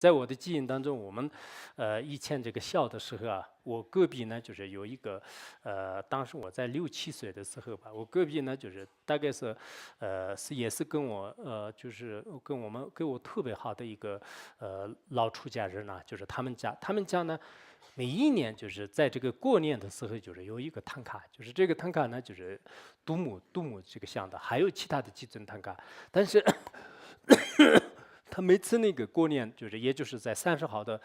在我的记忆当中，我们以前这个小的时候啊，我隔壁呢就是有一个当时我在6、7岁的时候吧，我隔壁呢就是大概是也是跟我就是跟我特别好的一个老出家人啊，就是他们家呢。每一年就是在这个过年的时候，就是有一个唐卡，就是这个唐卡呢，就是杜牧这个像的，还有其他的几尊唐卡，但是他每次那个过年，就是也就是在30号的，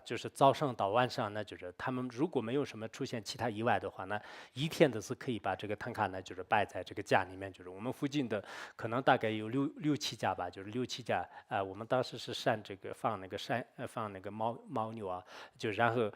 就是早上到晚上呢，就是他们如果没有什么出现其他意外的话呢，一天都是可以把这个唐卡呢，就是摆在这个家里面，就是我们附近的可能大概有六七家吧，就是6、7家，我们当时是放那个放那个牦牛啊，就然后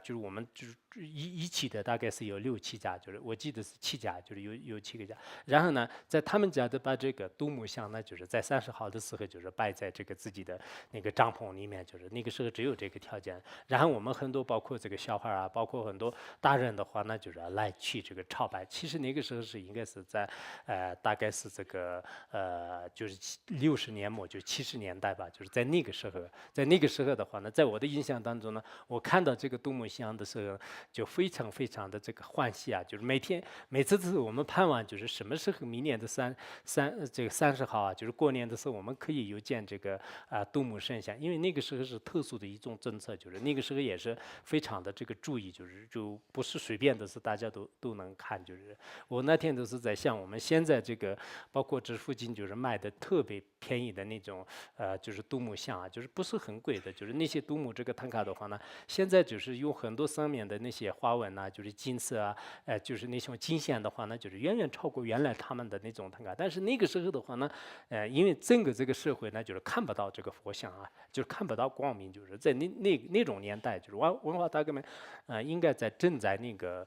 就是我们就是一起的大概是有6、7家，就是我记得是7家，就是有7个家。然后呢，在他们家的把这个杜牧像呢，就是在30号的时候，就是摆在这个自己的那个帐篷里面，就是那个时候只有这个条件。然后我们很多包括这个小孩啊，包括很多大人的话呢，就是来去这个朝拜。其实那个时候应该是在大概是这个就是60年末就70年代吧，就是在那个时候，在那个时候的话呢，在我的印象当中呢，我看到这个杜牧像的时候，就非常非常的这个欢喜啊，就是每次都是我们盼望，就是什么时候明年的这个30号啊，就是过年的时候，我们可以有见这个杜牧圣像，因为那个时候是特殊的一种政策，就是那个时候也是非常的这个注意，就不是随便的是大家都能看，就是我那天都是在想，我们现在这个包括这附近就是卖的特别便宜的那种就是杜牧像啊，就是不是很贵的，就是那些杜牧这个唐卡的话呢，现在就是有很多上面的那些花纹呐、就是金色啊，就是那种金线的话呢，就是远远超过原来他们的那种唐卡。但是那个时候的话呢，因为整个这个社会呢，就是看不到这个佛像啊，就是看不到光明，就是在那种年代，就是文化大革命，应该正在那个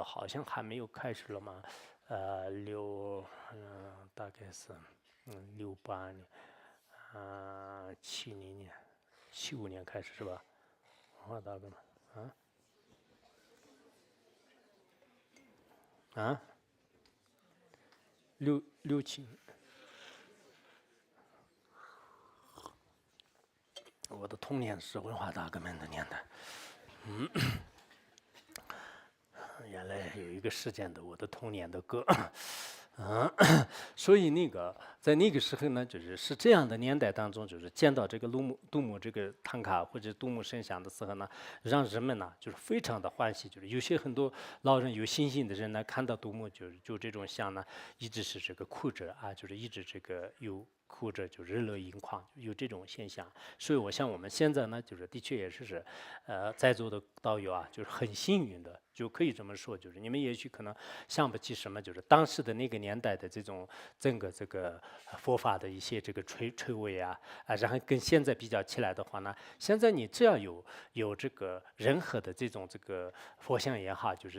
好像还没有开始了嘛，大概是68年，70年、75年开始是吧？文化大革命啊，六七，我的童年是文化大革命的年代。原来有一个事件的我的童年的歌。所以在那个时候呢，是这样的年代当中，就是见到这个杜牧这个唐卡或者杜牧圣像的时候呢，让人们呢就是非常的欢喜，就是有些很多老人有信心的人呢，看到杜牧就这种像呢，一直是这个哭着啊，就是一直这个有哭着就热泪盈眶，有这种现象。所以我想我们现在呢，就是的确也是在座的道友啊，就是很幸运的，就可以这么说，就是你们也许可能想不起什么，就是当时的那个年代的这种整个这个佛法的一些这个垂味啊，然后跟现在比较起来的话呢，现在你只要有这个任何的这种这个佛像也好，就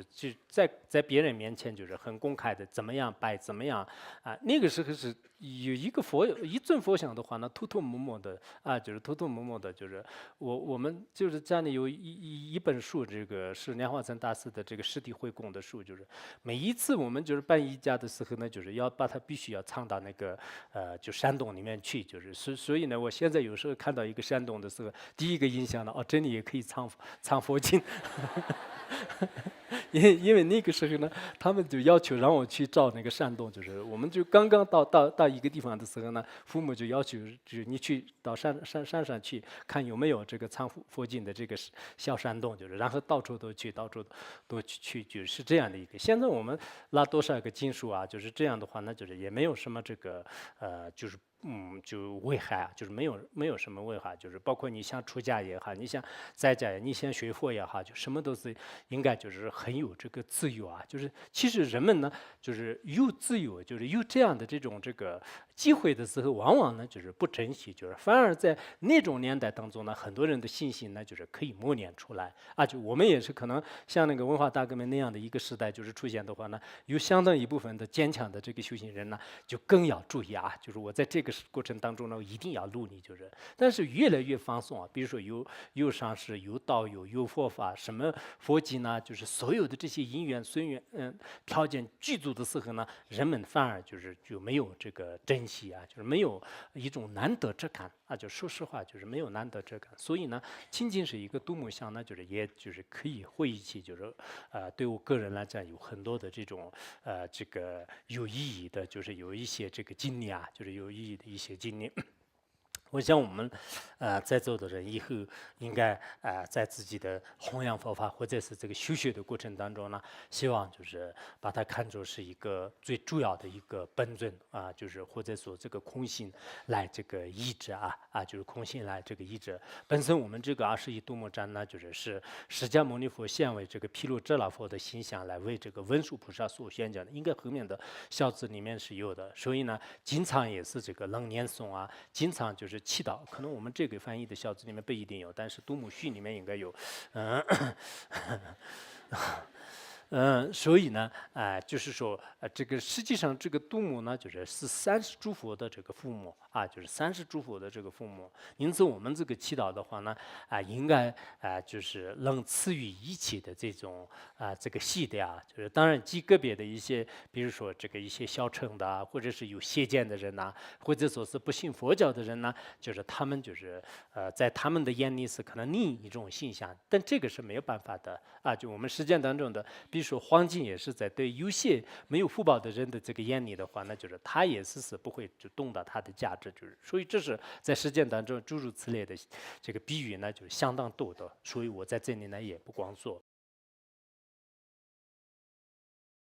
在别人面前就是很公开的怎么样摆怎么样啊，那个时候是有一尊佛像的话呢，偷偷摸摸的啊，就是偷偷摸摸的，就是我们就是家里有一本书，这个是莲花生大师的这个实体会供的书，就是每一次我们就是办衣架的时候呢，就是要把它必须要藏到那个就山洞里面去，所以呢，我现在有时候看到一个山洞的时候，第一个印象呢，哦，这里也可以藏佛经。因为那个时候呢，他们就要求让我去照那个山洞，就是我们就刚刚到一个地方的时候呢，父母就要求就是你去到山上去看有没有这个藏佛经的这个小山洞，就是然后到处都去，到处都去，就是这样的一个。现在我们拿多少个经书啊，就是这样的话呢，就是也没有什么这个就是。就危害啊，就是没有什么危害，就是包括你想出家也好，你想在家，你想学佛也好，就什么都是应该就是很有这个自由啊。就是其实人们呢，就是有自由，就是有这样的这个机会的时候，往往呢就是不珍惜，就是反而在那种年代当中呢，很多人的信心呢就是可以磨练出来啊。就我们也是可能像那个文化大革命那样的一个时代，就是出现的话呢，有相当一部分的坚强的这个修行人呢，就更要注意啊。就是我在这个过程当中呢，一定要努力，但是越来越放松啊。比如说有上师、有道友、有佛法，什么佛经呢？所有的这些因缘随缘，条件具足的时候呢，人们反而就没有这个珍惜啊，没有一种难得之感啊。就说实话，没有难得之感。所以呢，仅仅是一个独木像呢，也可以回忆起，对我个人来讲有很多的这种这个有意义的，有一些这个经历啊，有意义的一些经历。我想我们在座的人以后应该在自己的弘扬佛法或者是这个修学的过程当中呢，希望把它看作是一个最主要的一个本尊啊，或者说这个空性来这个医治空性来这个医治。本身我们这个21度母瞻呢，是释迦牟尼佛现为这个毗卢遮那佛的形象来为这个文殊菩萨所宣讲的，应该后面的小字里面是有的。所以呢，经常也是这个楞严诵啊，经常祈祷，可能我们这个翻译的小字里面不一定有，但是度母序里面应该有，所以呢，说，这个实际上这个度母呢，是30诸佛的这个父母啊，30诸佛的这个父母。因此，我们这个祈祷的话呢，应该能赐予一切的这种这个系的啊，当然极个别的一些，比如说这个一些小乘的啊，或者是有邪见的人呐，或者说是不信佛教的人呢，他们在他们的眼里是可能另一种现象，但这个是没有办法的啊。就我们实践当中的，比如说黄金也是在对有些没有福报的人的这个眼里的话呢，他也是不会动到它的价值，所以这是在实践当中诸如此类的这个比喻呢，相当多的，所以我在这里呢也不光说。